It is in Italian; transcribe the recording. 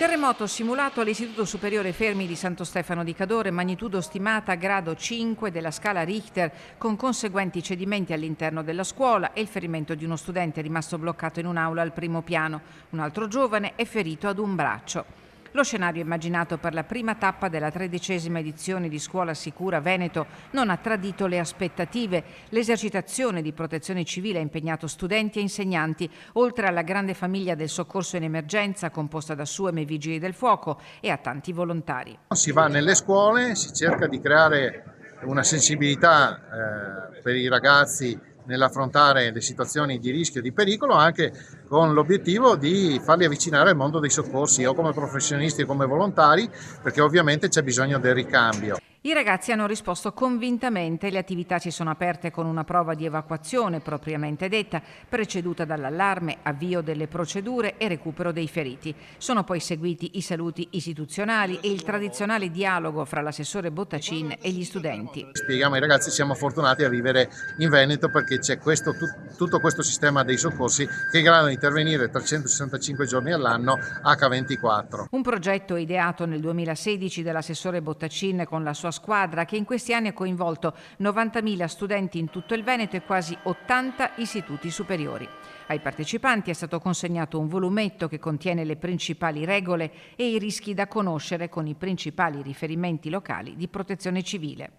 Terremoto simulato all'Istituto Superiore Fermi di Santo Stefano di Cadore, magnitudo stimata grado 5 della scala Richter, con conseguenti cedimenti all'interno della scuola e il ferimento di uno studente rimasto bloccato in un'aula al primo piano. Un altro giovane è ferito ad un braccio. Lo scenario immaginato per la prima tappa della 13ª edizione di Scuola Sicura Veneto non ha tradito le aspettative. L'esercitazione di protezione civile ha impegnato studenti e insegnanti, oltre alla grande famiglia del soccorso in emergenza composta da SUEM e Vigili del Fuoco e a tanti volontari. Si va nelle scuole, si cerca di creare una sensibilità per i ragazzi nell'affrontare le situazioni di rischio e di pericolo, anche con l'obiettivo di farli avvicinare al mondo dei soccorsi o come professionisti o come volontari, perché ovviamente c'è bisogno del ricambio. I ragazzi hanno risposto convintamente, le attività si sono aperte con una prova di evacuazione propriamente detta, preceduta dall'allarme, avvio delle procedure e recupero dei feriti. Sono poi seguiti i saluti istituzionali e il tradizionale dialogo fra l'assessore Bottacin e gli studenti. Spieghiamo ai ragazzi che siamo fortunati a vivere in Veneto perché c'è tutto questo sistema dei soccorsi che è in grado di intervenire 365 giorni all'anno H24. Un progetto ideato nel 2016 dall'assessore Bottacin con la sua squadra che in questi anni ha coinvolto 90.000 studenti in tutto il Veneto e quasi 80 istituti superiori. Ai partecipanti è stato consegnato un volumetto che contiene le principali regole e i rischi da conoscere con i principali riferimenti locali di protezione civile.